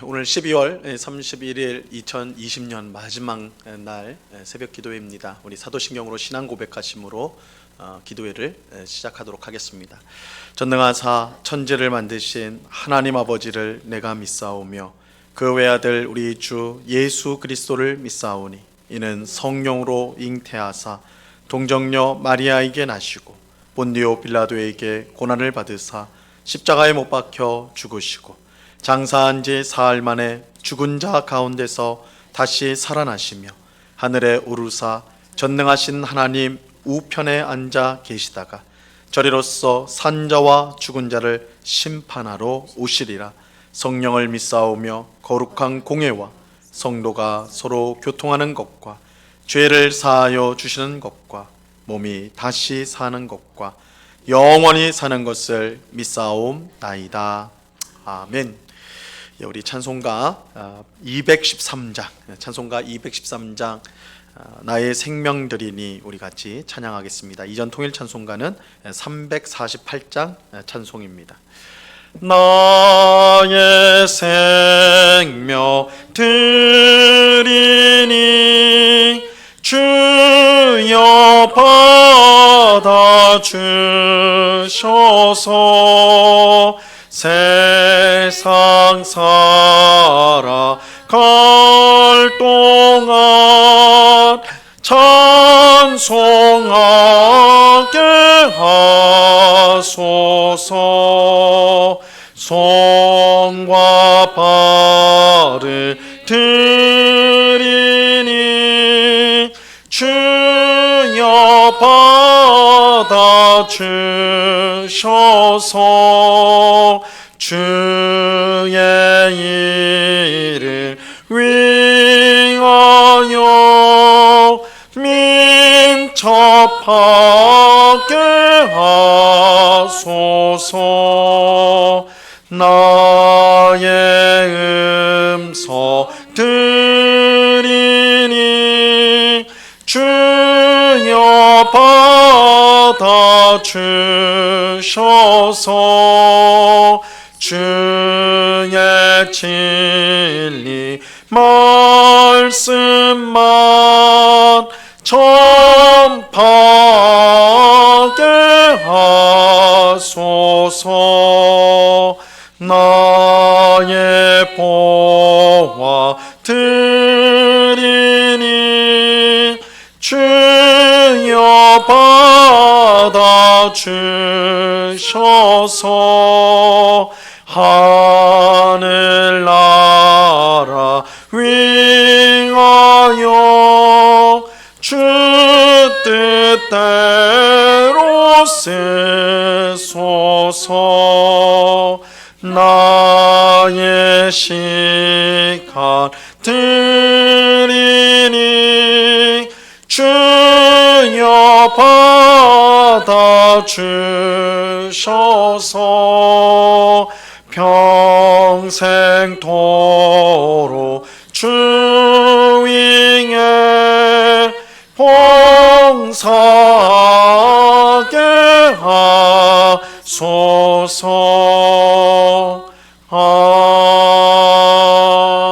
오늘 12월 31일 2020년 마지막 날 새벽 기도회입니다. 우리 사도신경으로 신앙 고백하심으로 기도회를 시작하도록 하겠습니다. 전능하사 천지를 만드신 하나님 아버지를 내가 믿사오며 그 외아들 우리 주 예수 그리스도를 믿사오니 이는 성령으로 잉태하사 동정녀 마리아에게 나시고 본디오 빌라도에게 고난을 받으사 십자가에 못 박혀 죽으시고 장사한 지 사흘 만에 죽은 자 가운데서 다시 살아나시며 하늘에 오르사 전능하신 하나님 우편에 앉아 계시다가 저리로서 산 자와 죽은 자를 심판하러 오시리라. 성령을 믿사오며 거룩한 공회와 성도가 서로 교통하는 것과 죄를 사하여 주시는 것과 몸이 다시 사는 것과 영원히 사는 것을 믿사옵나이다. 아멘. 우리 찬송가 213장, 찬송가 213장 나의 생명들이니 우리 같이 찬양하겠습니다. 이전 통일 찬송가는 348장 찬송입니다. 나의 생명들이니 주여 받아주셔서 세상 살아갈 동안 찬송하게 하소서. 손과 발을 들이니 주여 받아주셔서 주의 일을 위하여 민첩하게 하소서. 나의 음성 들이니 주여 받아주셔서 주의 진리 말씀만 전파하게 하소서. 나의 보화 드리니 주여 받아주셔서 하늘나라 위하여 주 뜻대로 쓰소서. 나의 시간 드리니 주여 받아주셔서 평생토록 주 위에 봉사하게 하소서.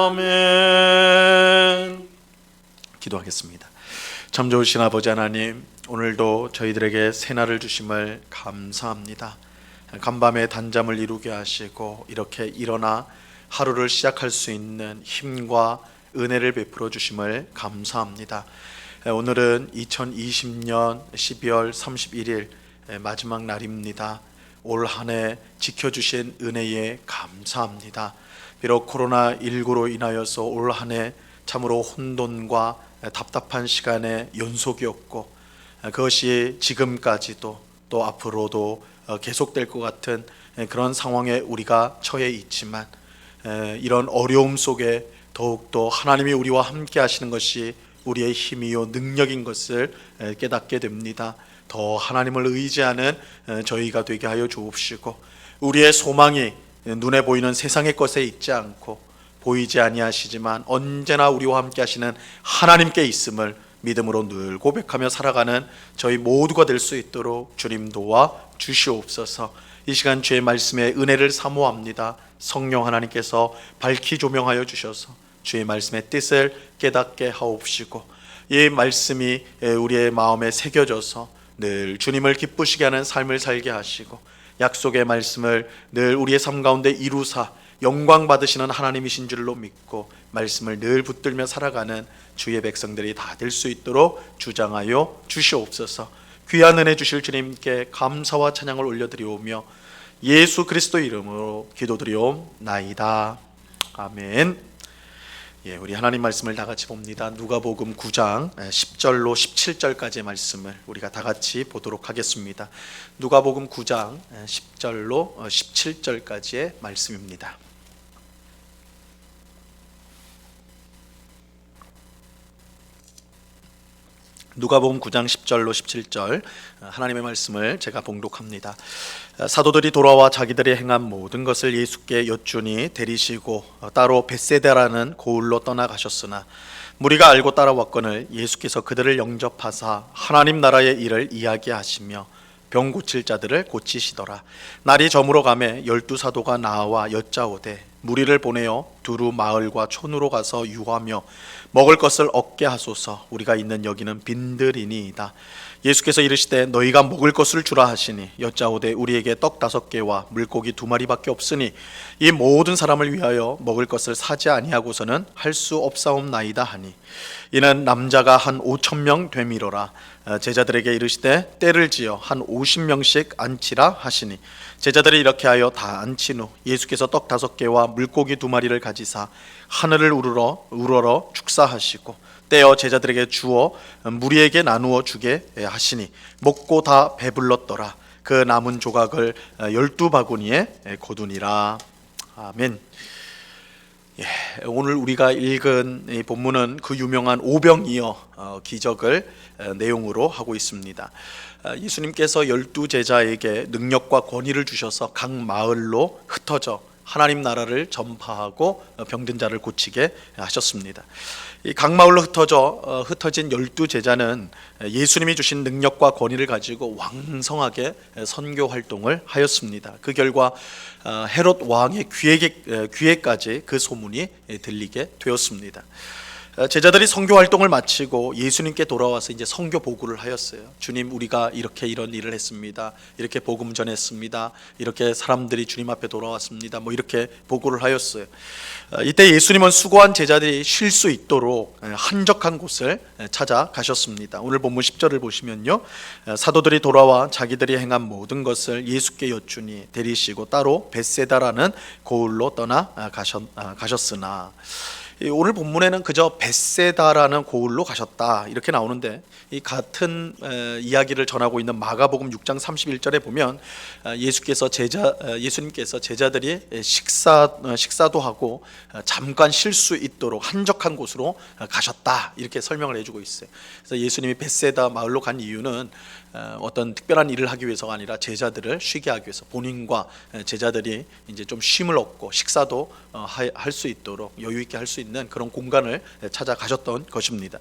아멘. 기도하겠습니다. 참 좋으신 아버지 하나님, 오늘도 저희들에게 새날을 주심을 감사합니다. 간밤에 단잠을 이루게 하시고 이렇게 일어나 하루를 시작할 수 있는 힘과 은혜를 베풀어 주심을 감사합니다. 오늘은 2020년 12월 31일 마지막 날입니다. 올 한 해 지켜주신 은혜에 감사합니다. 비록 코로나19로 인하여서 올 한 해 참으로 혼돈과 답답한 시간의 연속이었고 그것이 지금까지도 또 앞으로도 계속될 것 같은 그런 상황에 우리가 처해 있지만 이런 어려움 속에 더욱더 하나님이 우리와 함께 하시는 것이 우리의 힘이요 능력인 것을 깨닫게 됩니다. 더 하나님을 의지하는 저희가 되게 하여 주옵시고 우리의 소망이 눈에 보이는 세상의 것에 있지 않고 보이지 아니하시지만 언제나 우리와 함께 하시는 하나님께 있음을 믿음으로 늘 고백하며 살아가는 저희 모두가 될 수 있도록 주님 도와 주시옵소서. 이 시간 주의 말씀의 은혜를 사모합니다. 성령 하나님께서 밝히 조명하여 주셔서 주의 말씀의 뜻을 깨닫게 하옵시고, 이 말씀이 우리의 마음에 새겨져서 늘 주님을 기쁘시게 하는 삶을 살게 하시고, 약속의 말씀을 늘 우리의 삶 가운데 이루사 영광 받으시는 하나님이신 줄로 믿고 말씀을 늘 붙들며 살아가는 주의 백성들이 다 될 수 있도록 주장하여 주시옵소서. 귀한 은혜 주실 주님께 감사와 찬양을 올려드리오며 예수 그리스도 이름으로 기도드리옵나이다. 아멘. 우리 하나님 말씀을 다 같이 봅니다. 누가복음 9장 10절로 17절까지의 말씀을 우리가 다 같이 보도록 하겠습니다. 누가복음 9장 10절로 17절까지의 말씀입니다. 누가복음 9장 10절로 17절 하나님의 말씀을 제가 봉독합니다. 사도들이 돌아와 자기들이 행한 모든 것을 예수께 여쭈니 데리시고 따로 벳세다라는 고을로 떠나가셨으나 무리가 알고 따라왔거늘 예수께서 그들을 영접하사 하나님 나라의 일을 이야기하시며 병 고칠 자들을 고치시더라. 날이 저물어 가매 12사도가 나와 여짜오되 무리를 보내어 두루 마을과 촌으로 가서 유하며 먹을 것을 얻게 하소서. 우리가 있는 여기는 빈들이니이다. 예수께서 이르시되 너희가 먹을 것을 주라 하시니 여짜오되 우리에게 떡 5개와 물고기 2마리밖에 없으니 이 모든 사람을 위하여 먹을 것을 사지 아니하고서는 할 수 없사옵나이다 하니, 이는 남자가 한 5,000명 되미로라. 제자들에게 이르시되 때를 지어 한 50명씩 앉히라 하시니 제자들이 이렇게 하여 다 앉힌 후 예수께서 떡 5개와 물고기 2마리를 가지사 하늘을 우러러 축사하시고 떼어 제자들에게 주어 무리에게 나누어 주게 하시니 먹고 다 배불렀더라. 그 남은 조각을 12바구니에 거두니라. 아멘. 오늘 우리가 읽은 이 본문은 그 유명한 오병이어 기적을 내용으로 하고 있습니다. 예수님께서 12제자에게 능력과 권위를 주셔서 각 마을로 흩어져 하나님 나라를 전파하고 병든 자를 고치게 하셨습니다. 이 각 마을로 흩어진 12제자는 예수님이 주신 능력과 권위를 가지고 왕성하게 선교 활동을 하였습니다. 그 결과 헤롯 왕의 귀에까지 그 소문이 들리게 되었습니다. 제자들이 선교 활동을 마치고 예수님께 돌아와서 이제 선교 보고를 하였어요. 주님, 우리가 이렇게 이런 일을 했습니다. 이렇게 복음 전했습니다. 이렇게 사람들이 주님 앞에 돌아왔습니다. 이렇게 보고를 하였어요. 이때 예수님은 수고한 제자들이 쉴 수 있도록 한적한 곳을 찾아가셨습니다. 오늘 본문 10절을 보시면요, 사도들이 돌아와 자기들이 행한 모든 것을 예수께 여쭈니 데리시고 따로 벳세다라는 고을로 떠나가셨으나, 오늘 본문에는 그저 벳세다라는 고을로 가셨다 이렇게 나오는데, 이 같은 이야기를 전하고 있는 마가복음 6장 31절에 보면 예수님께서 제자들이 식사도 하고 잠깐 쉴 수 있도록 한적한 곳으로 가셨다 이렇게 설명을 해주고 있어요. 그래서 예수님이 벳세다 마을로 간 이유는 어떤 특별한 일을 하기 위해서가 아니라 제자들을 쉬게 하기 위해서, 본인과 제자들이 이제 좀 쉼을 얻고 식사도 할 수 있도록 여유 있게 할 수 있는 그런 공간을 찾아가셨던 것입니다.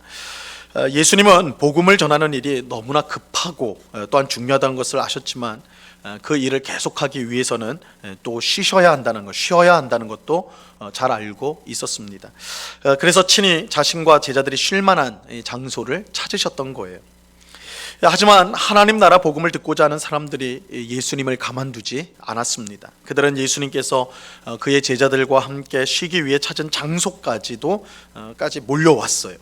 예수님은 복음을 전하는 일이 너무나 급하고 또한 중요하다는 것을 아셨지만 그 일을 계속하기 위해서는 또 쉬어야 한다는 것도 잘 알고 있었습니다. 그래서 친히 자신과 제자들이 쉴 만한 장소를 찾으셨던 거예요. 하지만 하나님 나라 복음을 듣고자 하는 사람들이 예수님을 가만두지 않았습니다. 그들은 예수님께서 그의 제자들과 함께 쉬기 위해 찾은 장소까지 몰려왔어요.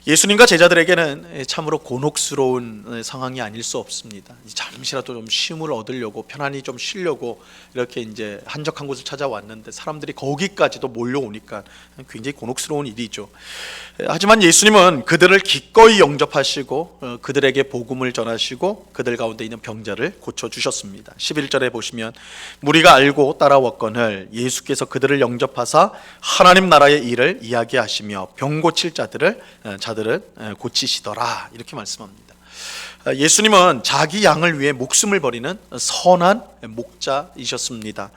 예수님과 제자들에게는 참으로 곤혹스러운 상황이 아닐 수 없습니다. 잠시라도 좀 쉼을 얻으려고, 편안히 좀 쉬려고 이렇게 이제 한적한 곳을 찾아왔는데 사람들이 거기까지도 몰려오니까 굉장히 곤혹스러운 일이죠. 하지만 예수님은 그들을 기꺼이 영접하시고 그들에게 복음을 전하시고 그들 가운데 있는 병자를 고쳐주셨습니다. 11절에 보시면 무리가 알고 따라왔거늘 예수께서 그들을 영접하사 하나님 나라의 일을 이야기하시며 병 고칠 자들을 고치시더라 이렇게 말씀합니다. 예수님은 자기 양을 위해 목숨을 버리는 선한 목자이셨습니다.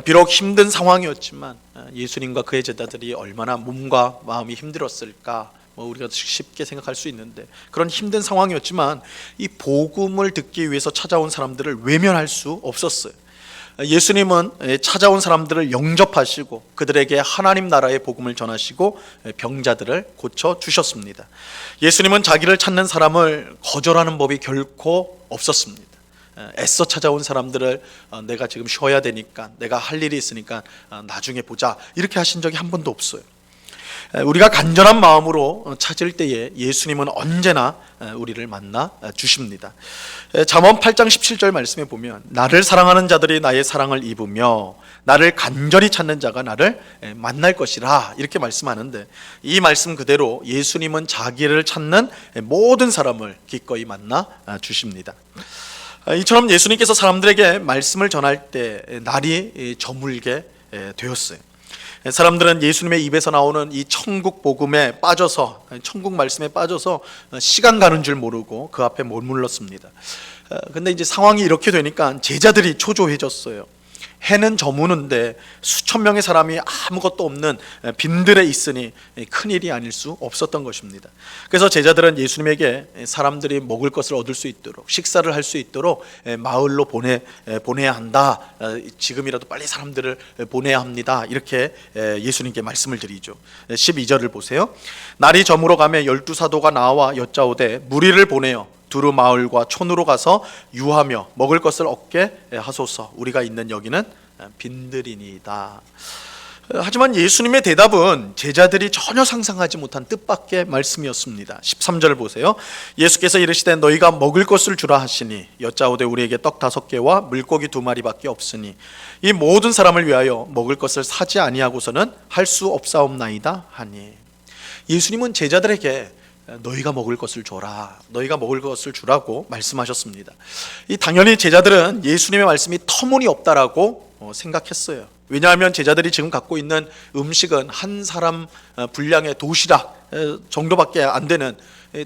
비록 힘든 상황이었지만 예수님과 그의 제자들이 얼마나 몸과 마음이 힘들었을까 우리가 쉽게 생각할 수 있는데, 그런 힘든 상황이었지만 이 복음을 듣기 위해서 찾아온 사람들을 외면할 수 없었어요. 예수님은 찾아온 사람들을 영접하시고 그들에게 하나님 나라의 복음을 전하시고 병자들을 고쳐 주셨습니다. 예수님은 자기를 찾는 사람을 거절하는 법이 결코 없었습니다. 애써 찾아온 사람들을 내가 지금 쉬어야 되니까, 내가 할 일이 있으니까 나중에 보자, 이렇게 하신 적이 한 번도 없어요. 우리가 간절한 마음으로 찾을 때에 예수님은 언제나 우리를 만나 주십니다. 잠언 8장 17절 말씀에 보면 나를 사랑하는 자들이 나의 사랑을 입으며 나를 간절히 찾는 자가 나를 만날 것이라, 이렇게 말씀하는데, 이 말씀 그대로 예수님은 자기를 찾는 모든 사람을 기꺼이 만나 주십니다. 이처럼 예수님께서 사람들에게 말씀을 전할 때 날이 저물게 되었어요. 사람들은 예수님의 입에서 나오는 이 천국 복음에 빠져서, 천국 말씀에 빠져서 시간 가는 줄 모르고 그 앞에 머물렀습니다. 근데 이제 상황이 이렇게 되니까 제자들이 초조해졌어요. 해는 저무는데 수천 명의 사람이 아무것도 없는 빈들에 있으니 큰일이 아닐 수 없었던 것입니다. 그래서 제자들은 예수님에게 사람들이 먹을 것을 얻을 수 있도록, 식사를 할 수 있도록 마을로 보내야 한다, 지금이라도 빨리 사람들을 보내야 합니다, 이렇게 예수님께 말씀을 드리죠. 12절을 보세요. 날이 저물어 가매 12사도가 나와 여짜오되 무리를 보내어 두루 마을과 촌으로 가서 유하며 먹을 것을 얻게 하소서. 우리가 있는 여기는 빈들이니이다. 하지만 예수님의 대답은 제자들이 전혀 상상하지 못한 뜻밖의 말씀이었습니다. 13절 보세요. 예수께서 이르시되 너희가 먹을 것을 주라 하시니 여짜오되 우리에게 떡 5개와 물고기 2마리밖에 없으니 이 모든 사람을 위하여 먹을 것을 사지 아니하고서는 할 수 없사옵나이다 하니, 예수님은 제자들에게 너희가 먹을 것을 줘라, 너희가 먹을 것을 주라고 말씀하셨습니다. 당연히 제자들은 예수님의 말씀이 터무니없다라고 생각했어요. 왜냐하면 제자들이 지금 갖고 있는 음식은 한 사람 분량의 도시락 정도밖에 안 되는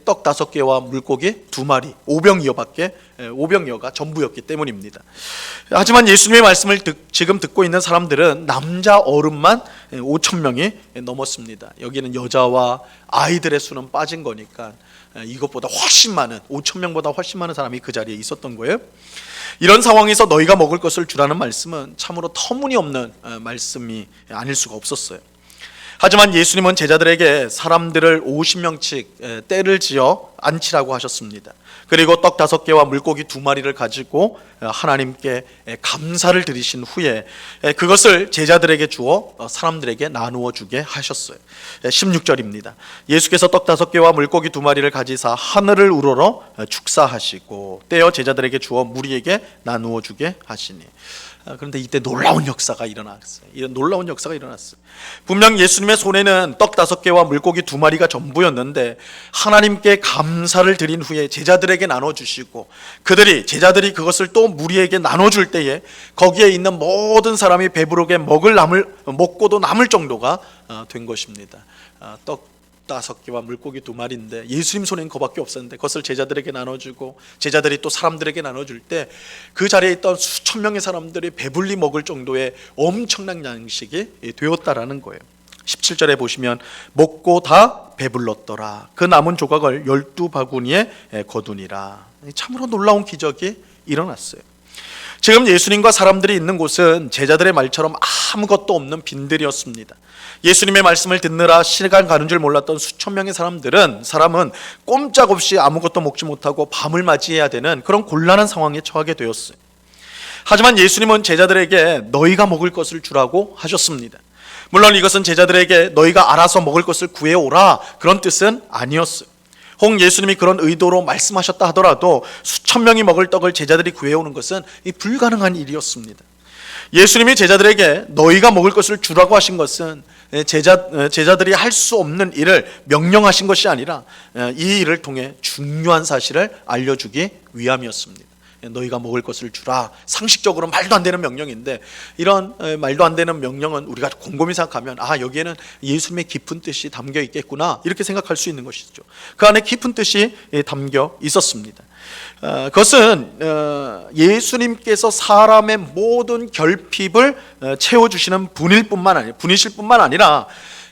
떡 5개와 물고기 2마리, 5병이어가 전부였기 때문입니다. 하지만 예수님의 말씀을 지금 듣고 있는 사람들은 남자 어른만 5,000명이 넘었습니다. 여기는 여자와 아이들의 수는 빠진 거니까 이것보다 훨씬 많은, 5,000명보다 훨씬 많은 사람이 그 자리에 있었던 거예요. 이런 상황에서 너희가 먹을 것을 주라는 말씀은 참으로 터무니없는 말씀이 아닐 수가 없었어요. 하지만 예수님은 제자들에게 사람들을 50명씩 떼를 지어 앉히라고 하셨습니다. 그리고 떡 5개와 물고기 2마리를 가지고 하나님께 감사를 드리신 후에 그것을 제자들에게 주어 사람들에게 나누어 주게 하셨어요. 16절입니다. 예수께서 떡 5개와 물고기 2마리를 가지사 하늘을 우러러 축사하시고 떼어 제자들에게 주어 무리에게 나누어 주게 하시니, 그런데 이때 놀라운 역사가 일어났어요. 이런 놀라운 역사가 일어났어요. 분명 예수님의 손에는 떡 5개와 물고기 2마리가 전부였는데 하나님께 감사를 드린 후에 제자들에게 나눠주시고 제자들이 그것을 또 무리에게 나눠줄 때에 거기에 있는 모든 사람이 배부르게 먹고도 남을 정도가 된 것입니다. 떡 5개와 물고기 2마리인데 예수님 손에는 그거밖에 없었는데 그것을 제자들에게 나눠주고 제자들이 또 사람들에게 나눠줄 때 그 자리에 있던 수천 명의 사람들이 배불리 먹을 정도의 엄청난 양식이 되었다라는 거예요. 17절에 보시면 먹고 다 배불렀더라. 그 남은 조각을 12바구니에 거두니라. 참으로 놀라운 기적이 일어났어요. 지금 예수님과 사람들이 있는 곳은 제자들의 말처럼 아무것도 없는 빈들이었습니다. 예수님의 말씀을 듣느라 시간 가는 줄 몰랐던 수천 명의 사람은 꼼짝없이 아무것도 먹지 못하고 밤을 맞이해야 되는 그런 곤란한 상황에 처하게 되었어요. 하지만 예수님은 제자들에게 너희가 먹을 것을 주라고 하셨습니다. 물론 이것은 제자들에게 너희가 알아서 먹을 것을 구해오라, 그런 뜻은 아니었어요. 혹 예수님이 그런 의도로 말씀하셨다 하더라도 수천 명이 먹을 떡을 제자들이 구해오는 것은 불가능한 일이었습니다. 예수님이 제자들에게 너희가 먹을 것을 주라고 하신 것은 제자들이 할 수 없는 일을 명령하신 것이 아니라 이 일을 통해 중요한 사실을 알려주기 위함이었습니다. 너희가 먹을 것을 주라. 상식적으로 말도 안 되는 명령인데 이런 말도 안 되는 명령은 우리가 곰곰이 생각하면 여기에는 예수님의 깊은 뜻이 담겨 있겠구나, 이렇게 생각할 수 있는 것이죠. 그 안에 깊은 뜻이 담겨 있었습니다. 그것은 예수님께서 사람의 모든 결핍을 채워주시는 분이실 뿐만 아니라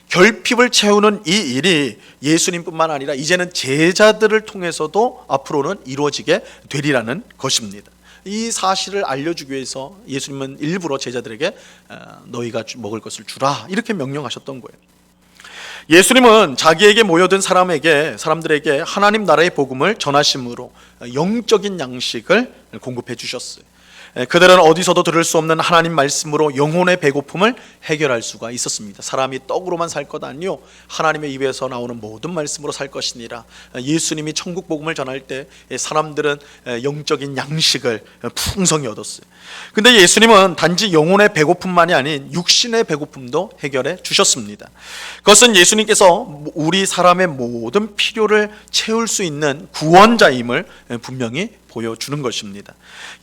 결핍을 채우는 이 일이 예수님뿐만 아니라 이제는 제자들을 통해서도 앞으로는 이루어지게 되리라는 것입니다. 이 사실을 알려주기 위해서 예수님은 일부러 제자들에게 너희가 먹을 것을 주라 이렇게 명령하셨던 거예요. 예수님은 자기에게 모여든 사람들에게 하나님 나라의 복음을 전하심으로 영적인 양식을 공급해 주셨어요. 그들은 어디서도 들을 수 없는 하나님 말씀으로 영혼의 배고픔을 해결할 수가 있었습니다. 사람이 떡으로만 살 것 아니요 하나님의 입에서 나오는 모든 말씀으로 살 것이니라. 예수님이 천국 복음을 전할 때 사람들은 영적인 양식을 풍성히 얻었어요. 근데 예수님은 단지 영혼의 배고픔만이 아닌 육신의 배고픔도 해결해 주셨습니다. 그것은 예수님께서 우리 사람의 모든 필요를 채울 수 있는 구원자임을 분명히 보여주는 것입니다.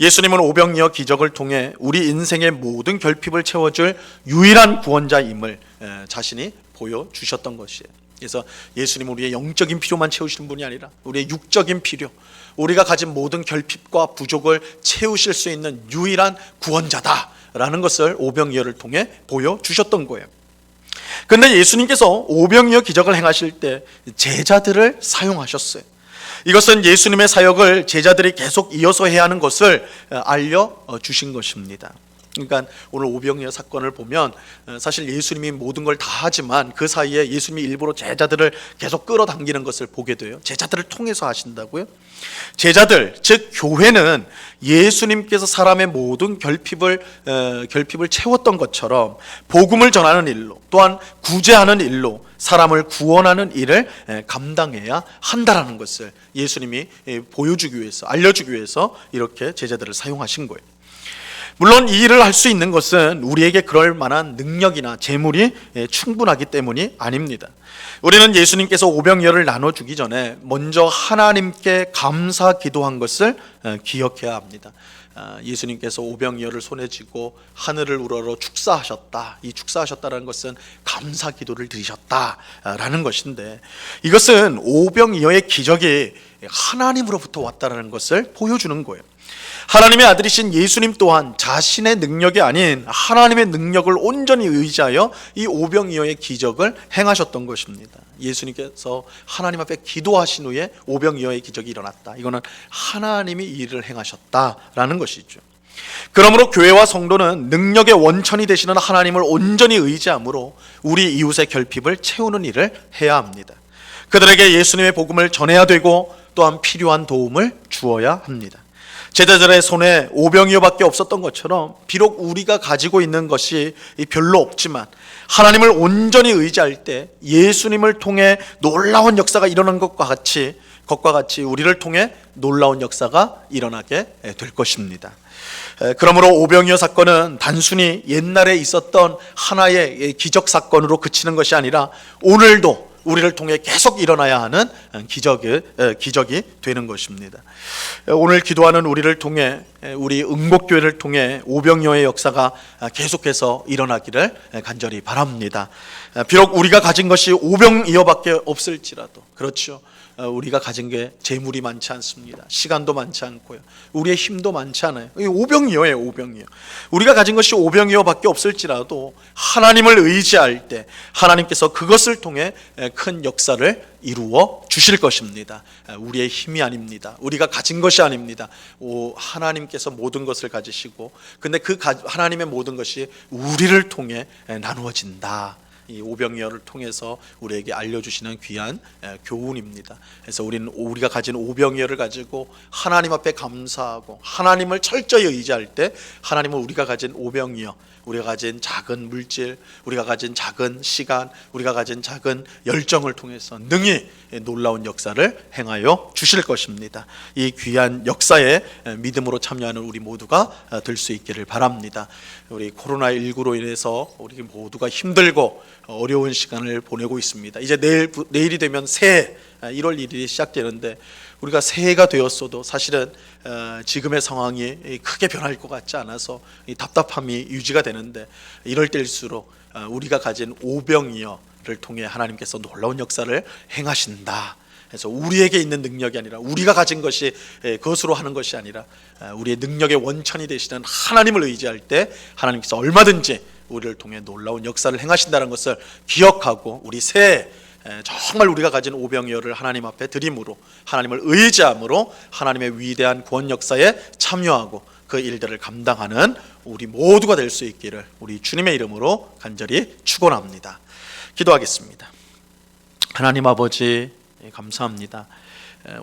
예수님은 오병이어 기적을 통해 우리 인생의 모든 결핍을 채워줄 유일한 구원자임을 자신이 보여주셨던 것이에요. 그래서 예수님은 우리의 영적인 필요만 채우시는 분이 아니라 우리의 육적인 필요, 우리가 가진 모든 결핍과 부족을 채우실 수 있는 유일한 구원자다라는 것을 오병이어를 통해 보여주셨던 거예요. 그런데 예수님께서 오병이어 기적을 행하실 때 제자들을 사용하셨어요. 이것은 예수님의 사역을 제자들이 계속 이어서 해야 하는 것을 알려주신 것입니다. 그러니까 오늘 오병이어 사건을 보면 사실 예수님이 모든 걸 다 하지만 그 사이에 예수님이 일부러 제자들을 계속 끌어당기는 것을 보게 돼요. 제자들을 통해서 하신다고요? 제자들, 즉 교회는 예수님께서 사람의 모든 결핍을 채웠던 것처럼 복음을 전하는 일로, 또한 구제하는 일로 사람을 구원하는 일을 감당해야 한다라는 것을 예수님이 보여주기 위해서, 알려주기 위해서 이렇게 제자들을 사용하신 거예요. 물론 이 일을 할 수 있는 것은 우리에게 그럴 만한 능력이나 재물이 충분하기 때문이 아닙니다. 우리는 예수님께서 오병이어를 나눠주기 전에 먼저 하나님께 감사 기도한 것을 기억해야 합니다. 예수님께서 오병이어를 손에 쥐고 하늘을 우러러 축사하셨다. 이 축사하셨다는 것은 감사 기도를 드리셨다라는 것인데, 이것은 오병이어의 기적이 하나님으로부터 왔다는 것을 보여주는 거예요. 하나님의 아들이신 예수님 또한 자신의 능력이 아닌 하나님의 능력을 온전히 의지하여 이 오병이어의 기적을 행하셨던 것입니다. 예수님께서 하나님 앞에 기도하신 후에 오병이어의 기적이 일어났다. 이거는 하나님이 이 일을 행하셨다라는 것이죠. 그러므로 교회와 성도는 능력의 원천이 되시는 하나님을 온전히 의지함으로 우리 이웃의 결핍을 채우는 일을 해야 합니다. 그들에게 예수님의 복음을 전해야 되고 또한 필요한 도움을 주어야 합니다. 제자들의 손에 오병이어밖에 없었던 것처럼 비록 우리가 가지고 있는 것이 별로 없지만 하나님을 온전히 의지할 때 예수님을 통해 놀라운 역사가 일어난 것과 같이 우리를 통해 놀라운 역사가 일어나게 될 것입니다. 그러므로 오병이어 사건은 단순히 옛날에 있었던 하나의 기적 사건으로 그치는 것이 아니라 오늘도 우리를 통해 계속 일어나야 하는 기적이 되는 것입니다. 오늘 기도하는 우리를 통해, 우리 응복교회를 통해 오병이어의 역사가 계속해서 일어나기를 간절히 바랍니다. 비록 우리가 가진 것이 오병이어밖에 없을지라도, 그렇죠, 우리가 가진 게 재물이 많지 않습니다. 시간도 많지 않고요, 우리의 힘도 많지 않아요. 오병이어예요, 오병이어. 우리가 가진 것이 오병이어밖에 없을지라도 하나님을 의지할 때 하나님께서 그것을 통해 큰 역사를 이루어 주실 것입니다. 우리의 힘이 아닙니다. 우리가 가진 것이 아닙니다. 하나님께서 모든 것을 가지시고, 근데 그 하나님의 모든 것이 우리를 통해 나누어진다. 이 오병이어를 통해서 우리에게 알려주시는 귀한 교훈입니다. 그래서 우리가 가진 오병이어를 가지고 하나님 앞에 감사하고 하나님을 철저히 의지할 때 하나님은 우리가 가진 오병이어, 우리가 가진 작은 물질, 우리가 가진 작은 시간, 우리가 가진 작은 열정을 통해서 능히 놀라운 역사를 행하여 주실 것입니다. 이 귀한 역사에 믿음으로 참여하는 우리 모두가 될 수 있기를 바랍니다. 우리 코로나19로 인해서 우리 모두가 힘들고 어려운 시간을 보내고 있습니다. 이제 내일이 되면 새해 1월 1일이 시작되는데, 우리가 새해가 되었어도 사실은 지금의 상황이 크게 변할 것 같지 않아서 답답함이 유지가 되는데, 이럴 때일수록 우리가 가진 오병이어를 통해 하나님께서 놀라운 역사를 행하신다. 그래서 우리에게 있는 능력이 아니라, 우리가 가진 것이 그것으로 하는 것이 아니라 우리의 능력의 원천이 되시는 하나님을 의지할 때 하나님께서 얼마든지 우리를 통해 놀라운 역사를 행하신다는 것을 기억하고, 우리 새해 정말 우리가 가진 오병이어를 하나님 앞에 드림으로, 하나님을 의지함으로 하나님의 위대한 구원 역사에 참여하고 그 일들을 감당하는 우리 모두가 될 수 있기를 우리 주님의 이름으로 간절히 축원합니다. 기도하겠습니다. 하나님 아버지, 감사합니다.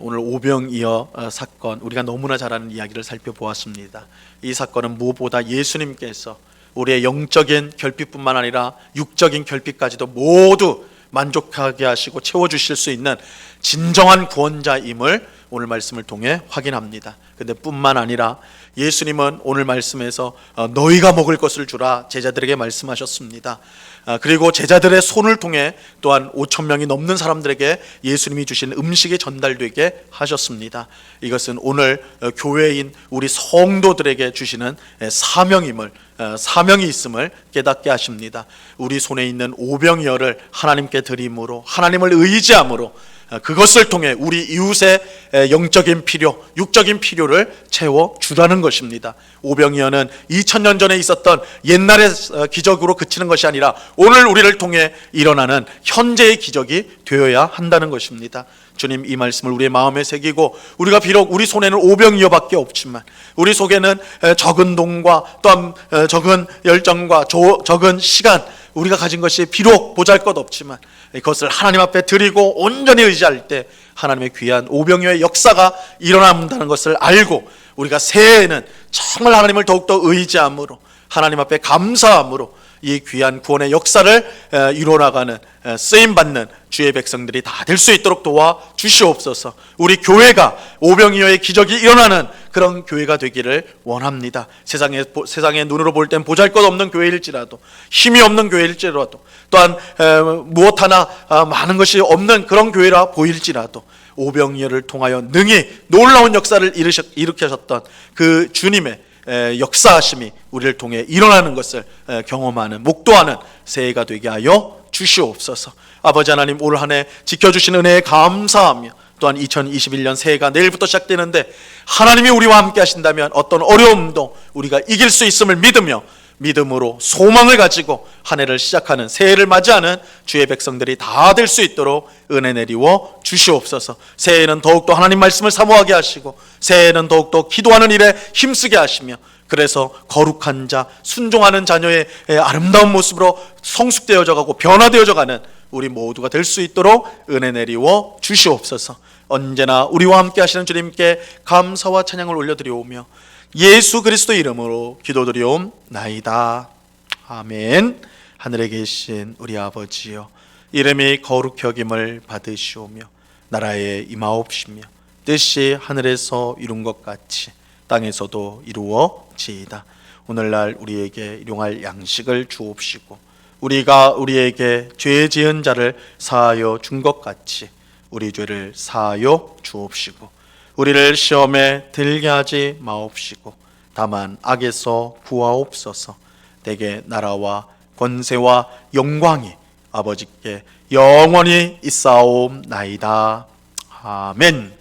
오늘 오병이어 사건, 우리가 너무나 잘 아는 이야기를 살펴보았습니다. 이 사건은 무엇보다 예수님께서 우리의 영적인 결핍뿐만 아니라 육적인 결핍까지도 모두 만족하게 하시고 채워주실 수 있는 진정한 구원자임을 오늘 말씀을 통해 확인합니다. 근데 뿐만 아니라 예수님은 오늘 말씀에서 너희가 먹을 것을 주라 제자들에게 말씀하셨습니다. 그리고 제자들의 손을 통해 또한 5,000명이 넘는 사람들에게 예수님이 주신 음식이 전달되게 하셨습니다. 이것은 오늘 교회인 우리 성도들에게 주시는 사명이 있음을 깨닫게 하십니다. 우리 손에 있는 오병이어를 하나님께 드림으로, 하나님을 의지함으로 그것을 통해 우리 이웃의 영적인 필요, 육적인 필요를 채워주라는 것입니다. 오병이어는 2000년 전에 있었던 옛날의 기적으로 그치는 것이 아니라 오늘 우리를 통해 일어나는 현재의 기적이 되어야 한다는 것입니다. 주님, 이 말씀을 우리의 마음에 새기고, 우리가 비록 우리 손에는 오병이어밖에 없지만 우리 속에는 적은 돈과 또한 적은 열정과 적은 시간, 우리가 가진 것이 비록 보잘것없지만 그것을 하나님 앞에 드리고 온전히 의지할 때 하나님의 귀한 오병이어의 역사가 일어난다는 것을 알고, 우리가 새해에는 정말 하나님을 더욱더 의지함으로, 하나님 앞에 감사함으로 이 귀한 구원의 역사를 이루어나가는, 쓰임받는 주의 백성들이 다 될 수 있도록 도와주시옵소서. 우리 교회가 오병이어의 기적이 일어나는 그런 교회가 되기를 원합니다. 세상의 눈으로 볼 땐 보잘것없는 교회일지라도, 힘이 없는 교회일지라도, 또한 무엇 하나 많은 것이 없는 그런 교회라 보일지라도 오병이어를 통하여 능히 놀라운 역사를 일으키셨던 그 주님의 역사하심이 우리를 통해 일어나는 것을 경험하는, 목도하는 새해가 되게 하여 주시옵소서. 아버지 하나님, 올 한 해 지켜주신 은혜에 감사하며, 또한 2021년 새해가 내일부터 시작되는데 하나님이 우리와 함께 하신다면 어떤 어려움도 우리가 이길 수 있음을 믿음으로 소망을 가지고 한 해를 시작하는, 새해를 맞이하는 주의 백성들이 다 될 수 있도록 은혜 내리워 주시옵소서. 새해에는 더욱더 하나님 말씀을 사모하게 하시고, 새해에는 더욱더 기도하는 일에 힘쓰게 하시며, 그래서 거룩한 자, 순종하는 자녀의 아름다운 모습으로 성숙되어져 가고 변화되어져 가는 우리 모두가 될 수 있도록 은혜 내리워 주시옵소서. 언제나 우리와 함께 하시는 주님께 감사와 찬양을 올려드리오며 예수 그리스도 이름으로 기도드리옵나이다. 아멘. 하늘에 계신 우리 아버지여, 이름이 거룩히 여김을 받으시오며 나라에 임하옵시며 뜻이 하늘에서 이룬 것 같이 땅에서도 이루어지이다. 오늘날 우리에게 일용할 양식을 주옵시고, 우리가 우리에게 죄 지은 자를 사하여 준 것 같이 우리 죄를 사하여 주옵시고, 우리를 시험에 들게 하지 마옵시고 다만 악에서 구하옵소서. 대개 나라와 권세와 영광이 아버지께 영원히 있사옵나이다. 아멘.